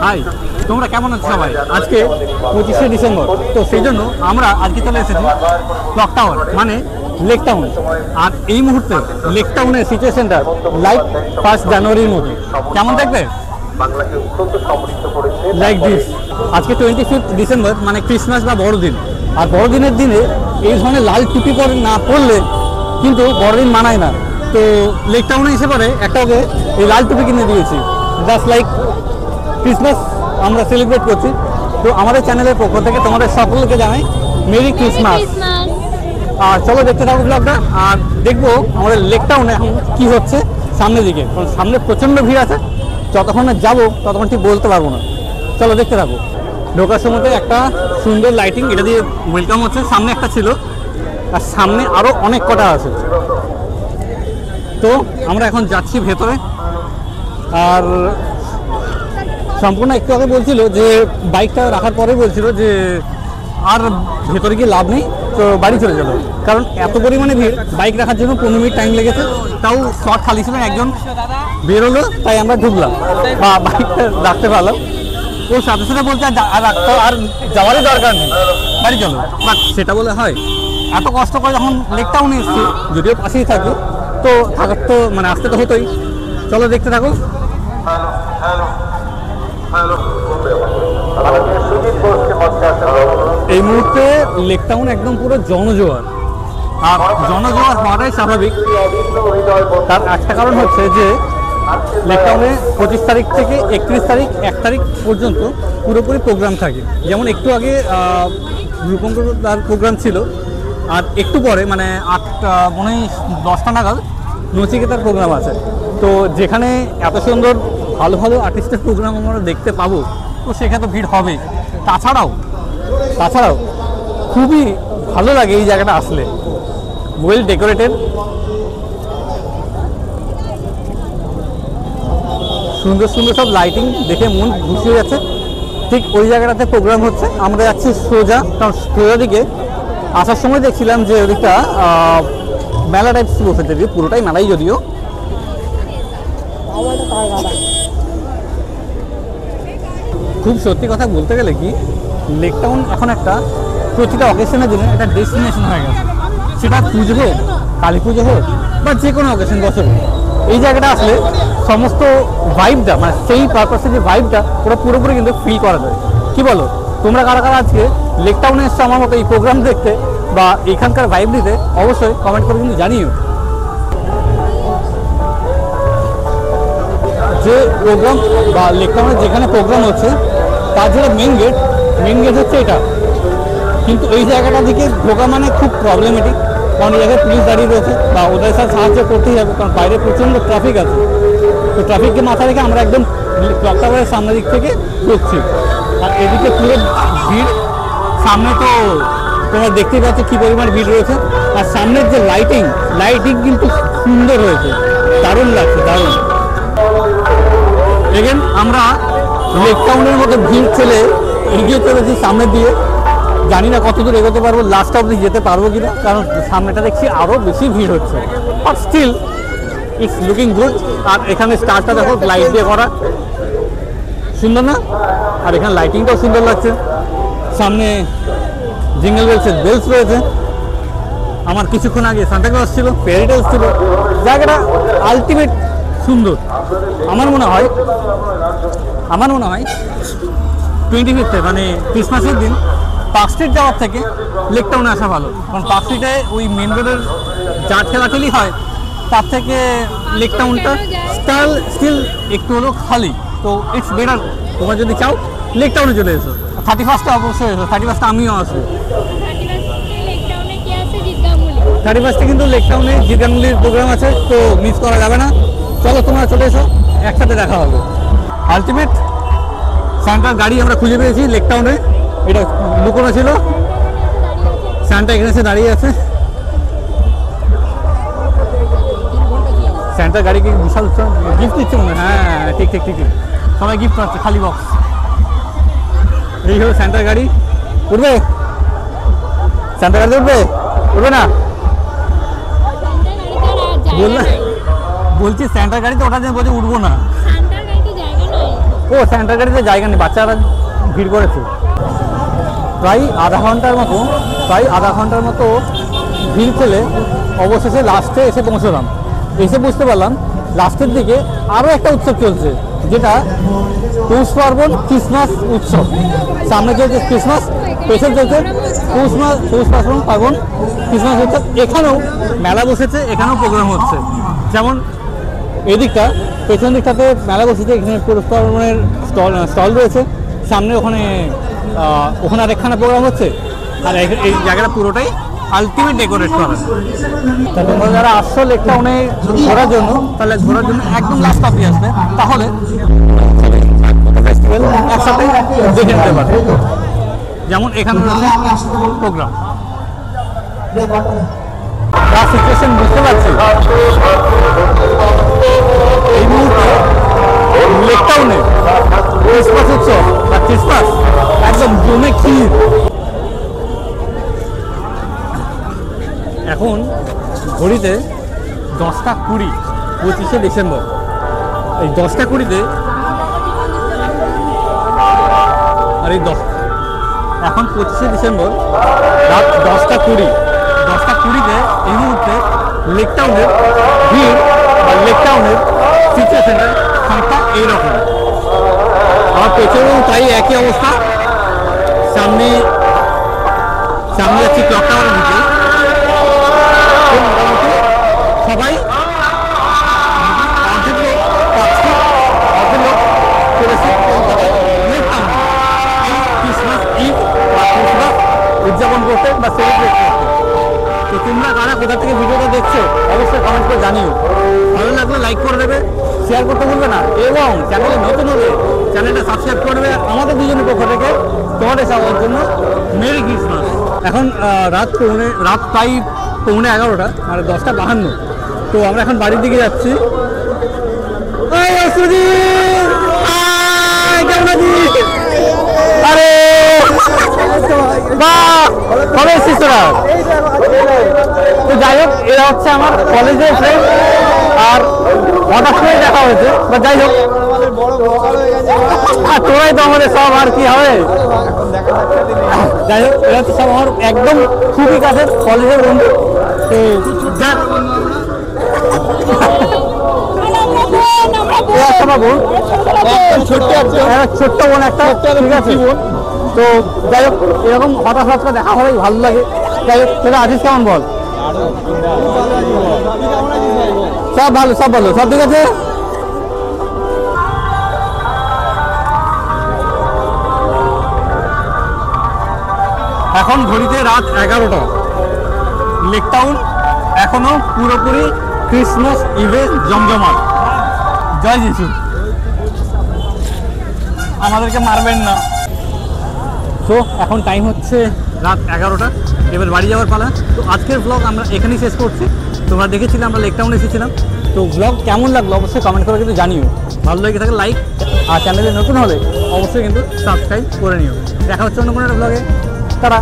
High, তোমরা কেমন আছো সবাই? আজকে 25শে ডিসেম্বর, তো সেই জন্য আমরা আজকে চলে এসেছি ক্লক টাওয়ার মানে লেক টাউন। আর এই মুহূর্তে লেক টাউনের সিচুয়েশনটা লাইক 1 জানুয়ারির মতো। কেমন দেখবে? Like this. আজকে 25 ডিসেম্বর মানে ক্রিসমাস বা বড়দিন। আর বড়দিনের দিনে এই ধরনের লাল টুপি পরে না পরলে কিন্তু বড়দিন মানায় না। তো লেক টাউনে এসে পরে একটা ওকে এই লাল টুপি কিনে দিয়েছি, জাস্ট লাইক ক্রিসমাস আমরা সেলিব্রেট করছি। তো আমাদের চ্যানেলের পক্ষ থেকে তোমাদের সকলকে জানাই মেরি ক্রিসমাস। আর চলো দেখতে থাকো ব্লগটা, আর দেখবো আমাদের লেক টাউনে এখন কী হচ্ছে সামনের দিকে, কারণ সামনে প্রচণ্ড ভিড় আছে। যতক্ষণ না যাবো ততক্ষণ ঠিক বলতে পারবো না। চলো দেখতে থাকো। ঢোকার সময় একটা সুন্দর লাইটিং, এটা দিয়ে ওয়েলকাম হচ্ছে। সামনে একটা ছিল, আর সামনে আরও অনেক কটা আছে। তো আমরা এখন যাচ্ছি ভেতরে। আর সম্পূর্ণ একটু আগে বলছিল যে বাইকটা রাখার পরে বলছিল যে আর ভেতরে গিয়ে লাভ নেই, তো বাড়ি চলে যাবো। কারণ এত পরিমাণে ভিড়, বাইক রাখার জন্য 15 মিনিট টাইম লেগেছে। তাও শর্ট খালি ছিল, একজন বেরোলো, তাই আমরা ঢুকলাম বা বাইকটা রাখতে পারলাম। ওর সাথে সাথে বলছে আর যাওয়ারই দরকার নেই, বাড়ি চলো। বাট সেটা বলে হয়? এত কষ্ট করে যখন লেক টাউনে এসেছি, যদিও পাশেই থাকবো, তো থাকার তো মানে আসতে তো হতোই। চলো দেখতে থাকো। এই মুহূর্তে লেক টাউন একদম পুরো জনজোয়ার। আর জনজোয়ার হওয়াটাই স্বাভাবিক। তার একটা কারণ হচ্ছে যে লেক টাউনে 25 তারিখ থেকে 31 তারিখ 1 তারিখ পর্যন্ত পুরোপুরি প্রোগ্রাম থাকে। যেমন একটু আগে রূপঙ্কর প্রোগ্রাম ছিল, আর একটু পরে মানে 8টা মনে হয় 10টা নাগাদ নচিকেতার প্রোগ্রাম আছে। তো যেখানে এত সুন্দর ভালো ভালো আর্টিস্টের প্রোগ্রাম আমরা দেখতে পাবো, তো সেখানে তো ভিড় হবেই। তাছাড়াও খুবই ভালো লাগে এই জায়গাটা আসলে, ওয়েল ডেকোরেটেড, সুন্দর সুন্দর সব লাইটিং দেখে মন খুশি হয়ে যাচ্ছে। ঠিক ওই জায়গাটাতে প্রোগ্রাম হচ্ছে। আমরা যাচ্ছি সোজা, কারণ সোজা দিকে আসার সময় দেখছিলাম যে ওদিকটা মেলা টাইপস বসে দেবে, পুরোটাই মেলাই যদিও। খুব সত্যি কথা বলতে গেলে কি, লেক টাউন এখন একটা প্রতিটা অকেশনের জন্য একটা ডেস্টিনেশন হয়ে গেছে। সেটা পুজো হোক, কালী পুজো হোক, বা যে কোনো অকেশন বছর, এই জায়গাটা আসলে সমস্ত ভাইবটা মানে সেই পারপাসে যে ভাইবটা ওরা পুরোপুরি কিন্তু ফিল করা যায়। কি বলো তোমরা কারা কারা আজকে লেক টাউনে এসছো আমার মতো এই প্রোগ্রাম দেখতে বা এখানকার ভাইব দিতে? অবশ্যই কমেন্ট করে কিন্তু জানিও। যে প্রোগ্রাম বা লেক টাউনে যেখানে প্রোগ্রাম হচ্ছে তার যেটা মেন গেট হচ্ছে এটা, কিন্তু এই জায়গাটা দিকে ঢোকা মানে খুব প্রবলেমেটিক। কারণ এই জায়গায় পুলিশ দাঁড়িয়ে রয়েছে বা ওদের সাথে সাহায্য করতেই হবে, কারণ বাইরে প্রচণ্ড ট্রাফিক আছে। তো ট্রাফিককে মাথায় রেখে আমরা একদম ক্লক টাওয়ারের সামনের দিক থেকে ঢুকছি। আর এদিকে পুরো ভিড়, সামনে তো তোমরা দেখতেই পাচ্ছ কী পরিমাণ ভিড় রয়েছে। আর সামনের যে লাইটিং কিন্তু সুন্দর হয়েছে, দারুণ লাগছে, দারুণ। দেখেন আমরা লেক টাউনের মতো ভিড় ছেলে এগিয়ে চলেছি সামনের দিয়ে। জানি না কত দূর এগোতে পারবো, লাস্ট অবধি যেতে পারবো কিনা, কারণ সামনেটা দেখছি আরও বেশি ভিড় হচ্ছে। But still it's looking good. আর এখানে স্টারটা দেখো লাইট দিয়ে করা, সুন্দর না? আর এখানে লাইটিংটাও সুন্দর লাগছে। সামনে জিঙ্গল বেলস রয়েছে। আমার কিছুক্ষণ আগে সান্টা ক্লজ ছিল, ফেয়ারি টেলস ছিল। জায়গাটা আলটিমেট সুন্দর। আমার মনে হয় 25 মানে ক্রিসমাসের দিন পার্ক স্ট্রিট যাওয়ার থেকে লেক টাউনে আসা ভালো। কারণ পার্ক স্ট্রিটে ওই মেন রোডের যা ঠেলাঠেলি হয়, তার থেকে লেক টাউনটা স্টিল একটু হলেও খালি। তো ইটস বেটার। তোমরা যদি চাও লেক টাউনে চলে এসো। 31টা অবশ্যই এসো, 31টা আমিও আসবো। 31টা কিন্তু লেক টাউনে জিরগানমুলির প্রোগ্রাম আছে, তো মিস করা যাবে না। চলো তোমরা চলে এসো, একসাথে দেখা হবে। আলটিমেট সান্টার গাড়ি আমরা খুঁজে পেয়েছি লেক টাউনে। এটা লুকোনো ছিল, সান্টা এখানে এসে দাঁড়িয়ে আছে। সান্টার গাড়িকে বিশাল গিফট দিচ্ছে মনে হয়। হ্যাঁ ঠিক, সবাই গিফট পাচ্ছে, খালি বক্স। এই হলো সান্টার গাড়ি। উঠবে সান্টার গাড়িতে? উঠবে না বলছি সান্টার গাড়িতে ওঠার জন্য বলছে উঠবো না। ও স্যান্টার গাড়িতে জায়গা নেই, বাচ্চারা ভিড় করেছে। প্রায় আধা ঘন্টার মতো ভিড় ফেলে অবশেষে লাস্টে এসে পৌঁছলাম। এসে বুঝতে পারলাম লাস্টের দিকে আরও একটা উৎসব চলছে, যেটা পৌষ পার্বণ ক্রিসমাস উৎসব। সামনে চলছে ক্রিসমাস, পেছন চলছে পৌষ পার্বণ ক্রিসমাস উৎসব। এখানেও মেলা বসেছে, এখানেও প্রোগ্রাম হচ্ছে। যেমন এদিকটা পেছন দিকটাতে মেলা বসেছে, এখানে পৌষ পার্বণের স্টল রয়েছে। সামনে ওখানে আরেকখানা প্রোগ্রাম হচ্ছে। আর এই জায়গাটা পুরোটাই আলটিমেট ডেকোরেট করা। তা তোমরা যারা আসছো লেক টাউনে ঘোরার জন্য, তাহলে ঘোরার জন্য একদম লাস্ট অব্দি আসবে, তাহলে ফেস্টিভ্যাল একসাথে দেখে নিতে পারবে। যেমন এখানে রয়েছে প্রোগ্রাম। যা সিচুয়েশন বুঝতে পারছি, এই মুহূর্তে লেক টাউনে ক্রিসমাস উৎসব বা ক্রিসমাস একদম জমে ক্ষীর। এখন ঘড়িতে 10:20, 25শে ডিসেম্বর। এই 10:20-তে আর এই এখন 25শে ডিসেম্বর রাত 10:20 এই মুহূর্তে লেক টাউনের ভিড় বা লেক টাউনের সিচুয়েশনের সংখ্যা এইরকম। আমার পেছনেও তাই একই অবস্থা। সামনে যাচ্ছি ক্লক টাওয়ারের দিকে। সবাই অর্ধেক লোক চলেছে ক্রিসমাস ঈদ বা ক্রিসমাস উদযাপন করতে বা সেলিব্রেট করতে। তো তোমরা কারা কোথা থেকে ভিডিওটা দেখছো অবশ্যই কমেন্ট করে জানিও। ভালো লাগলে লাইক করে দেবে, শেয়ার করতে ভুলবে না, এবং চ্যানেলে নতুন হলে চ্যানেলটা সাবস্ক্রাইব করে দেবে। আমাদের দুজনের পক্ষ থেকে তোমাদের সবার জন্য মেরি ক্রিসমাস। এখন রাত প্রায় 11:15, মানে 10:52। তো আমরা এখন বাড়ির দিকে যাচ্ছি। আরে কবে এসেছিস তোরা? তো যাই হোক, এরা হচ্ছে আমার কলেজের ফ্রেন্ড, আর হঠাৎ করে দেখা হয়েছে। বা যাই হোক, তোরাই তো আমাদের সব, আর কি হবে। যাই হোক, এরা হচ্ছে সব আমার একদম খুবই কাছের কলেজের বন্ধু। তো ছোট্ট বোন একটা, ঠিক আছে। তো যাই হোক, এরকম হঠাৎ দেখা হলে ভালো লাগে। যাই হোক, তোরা আছিস কেমন বল? সব ভালো, সব ঠিক আছে। এখন ঘড়িতে রাত 11টা। লেক টাউন এখনো পুরোপুরি ক্রিসমাস ইভে জমজমাট। জয় যিশু, আমাদেরকে মারবেন না। তো এখন টাইম হচ্ছে রাত 11টা, এবার বাড়ি যাওয়ার পালা। তো আজকের ব্লগ আমরা এখানেই শেষ করছি। তোমরা দেখেছিলে আমরা লেক টাউনে এসেছিলাম। তো ব্লগ কেমন লাগলো অবশ্যই কমেন্ট করে কিন্তু জানিও। ভালো লেগে থাকে লাইক, আর চ্যানেলে নতুন হলে অবশ্যই কিন্তু সাবস্ক্রাইব করে নিও। দেখা হচ্ছে অন্য কোনো একটা ব্লগে। তারা